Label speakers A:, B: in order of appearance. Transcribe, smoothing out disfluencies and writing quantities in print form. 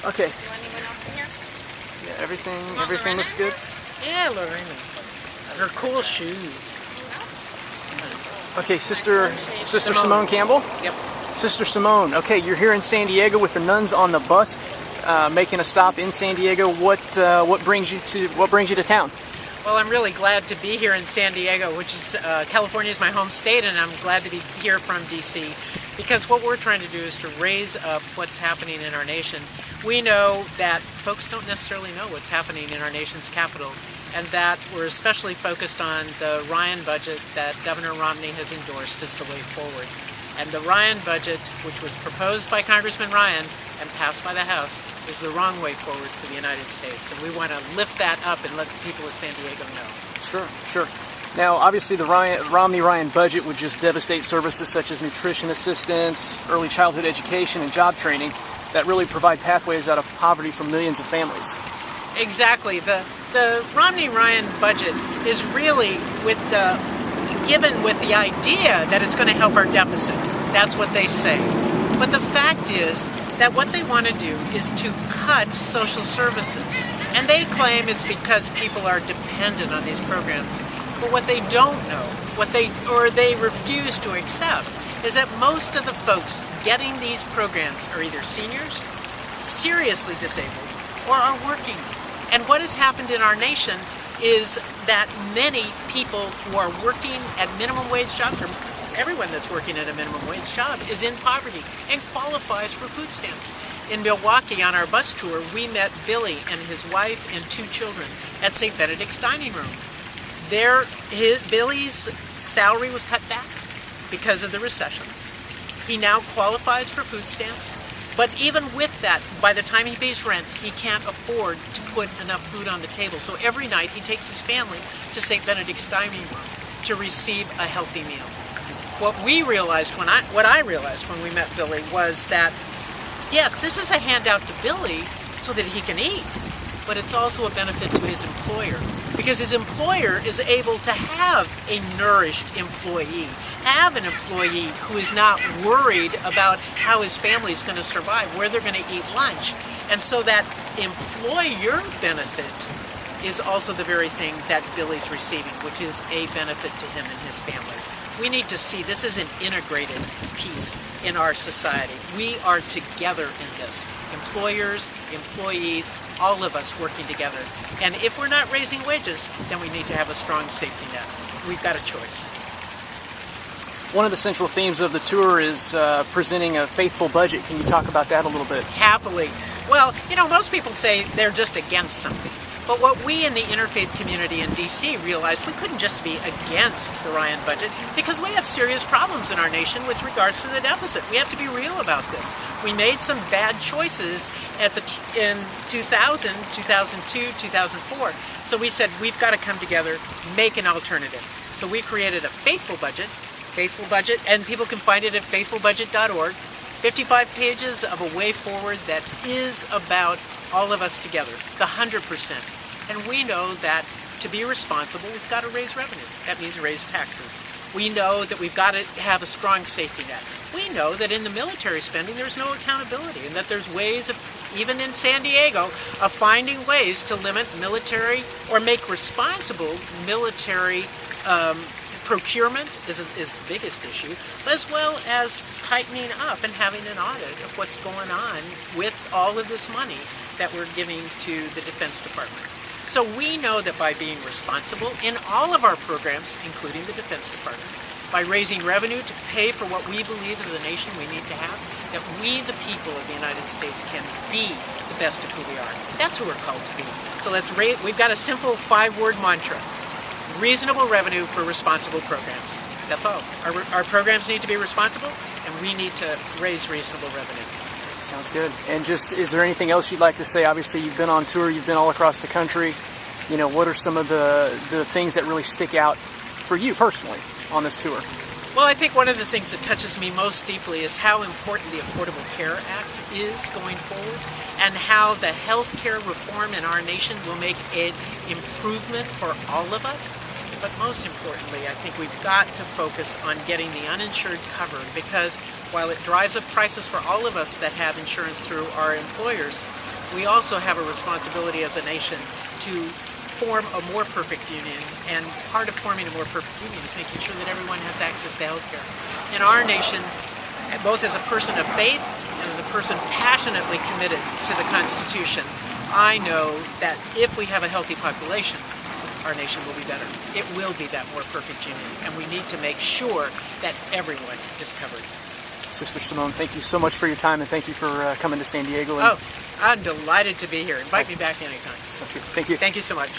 A: Okay.
B: You want anyone else in here?
A: Yeah, everything looks good.
C: Yeah, Lorena. Her cool shoes.
A: Okay, Sister Simone Campbell.
C: Yep.
A: Sister Simone. Okay, you're here in San Diego with the Nuns on the Bust, making a stop in San Diego. What brings you to town?
C: Well, I'm really glad to be here in San Diego, which is California is my home state, and I'm glad to be here from DC, because what we're trying to do is to raise up what's happening in our nation. We know that folks don't necessarily know what's happening in our nation's capital, and that we're especially focused on the Ryan budget that Governor Romney has endorsed as the way forward. And the Ryan budget, which was proposed by Congressman Ryan and passed by the House, is the wrong way forward for the United States. And we want to lift that up and let the people of San Diego know.
A: Sure. Now, obviously, the Romney-Ryan budget would just devastate services such as nutrition assistance, early childhood education, and job training that really provide pathways out of poverty for millions of families.
C: Exactly. The Romney-Ryan budget is really given with the idea that it's going to help our deficit. That's what they say. But the fact is that what they want to do is to cut social services. And they claim it's because people are dependent on these programs. But what they don't know, they refuse to accept, is that most of the folks getting these programs are either seniors, seriously disabled, or are working. And what has happened in our nation is that many people who are working at minimum wage jobs, or everyone that's working at a minimum wage job, is in poverty and qualifies for food stamps. In Milwaukee on our bus tour, we met Billy and his wife and 2 children at St. Benedict's Dining Room. Billy's salary was cut back because of the recession. He now qualifies for food stamps. But even with that, by the time he pays rent, he can't afford to put enough food on the table. So every night he takes his family to St. Benedict's Dining Room to receive a healthy meal. What I realized when we met Billy was that, yes, this is a handout to Billy so that he can eat, but it's also a benefit to his employer, because his employer is able to have a nourished employee, have an employee who is not worried about how his family is going to survive, where they're going to eat lunch. And so that employer benefit is also the very thing that Billy's receiving, which is a benefit to him and his family. We need to see this is an integrated piece in our society. We are together in this. Employers, employees, all of us working together. And if we're not raising wages, then we need to have a strong safety net. We've got a choice.
A: One of the central themes of the tour is presenting a faithful budget. Can you talk about that a little bit?
C: Happily. Well, most people say they're just against something. But what we in the interfaith community in DC realized, we couldn't just be against the Ryan budget, because we have serious problems in our nation with regards to the deficit. We have to be real about this. We made some bad choices in 2000, 2002, 2004. So we said, we've got to come together, make an alternative. So we created a faithful budget, and people can find it at faithfulbudget.org. 55 pages of a way forward that is about all of us together, the 100%. And we know that to be responsible, we've got to raise revenue. That means raise taxes. We know that we've got to have a strong safety net. We know that in the military spending, there's no accountability, and that there's ways of, even in San Diego, of finding ways to limit military or make responsible military procurement is the biggest issue, as well as tightening up and having an audit of what's going on with all of this money that we're giving to the Defense Department. So we know that by being responsible in all of our programs, including the Defense Department, by raising revenue to pay for what we believe as a nation we need to have, that we, the people of the United States, can be the best of who we are. That's who we're called to be. So we've got a simple 5-word mantra. Reasonable revenue for responsible programs. That's all. Our programs need to be responsible, and we need to raise reasonable revenue.
A: Sounds good. And just, is there anything else you'd like to say? Obviously, you've been on tour, you've been all across the country. What are some of the things that really stick out for you personally on this tour?
C: Well, I think one of the things that touches me most deeply is how important the Affordable Care Act is going forward, and how the health care reform in our nation will make an improvement for all of us. But most importantly, I think we've got to focus on getting the uninsured covered, because while it drives up prices for all of us that have insurance through our employers, we also have a responsibility as a nation to form a more perfect union, and part of forming a more perfect union is making sure that everyone has access to health care. In our nation, both as a person of faith and as a person passionately committed to the Constitution, I know that if we have a healthy population, our nation will be better. It will be that more perfect union, and we need to make sure that everyone is covered.
A: Sister Simone, thank you so much for your time, and thank you for coming to San Diego.
C: Oh, I'm delighted to be here. Invite me back anytime.
A: Sounds good. Thank you.
C: Thank you so much.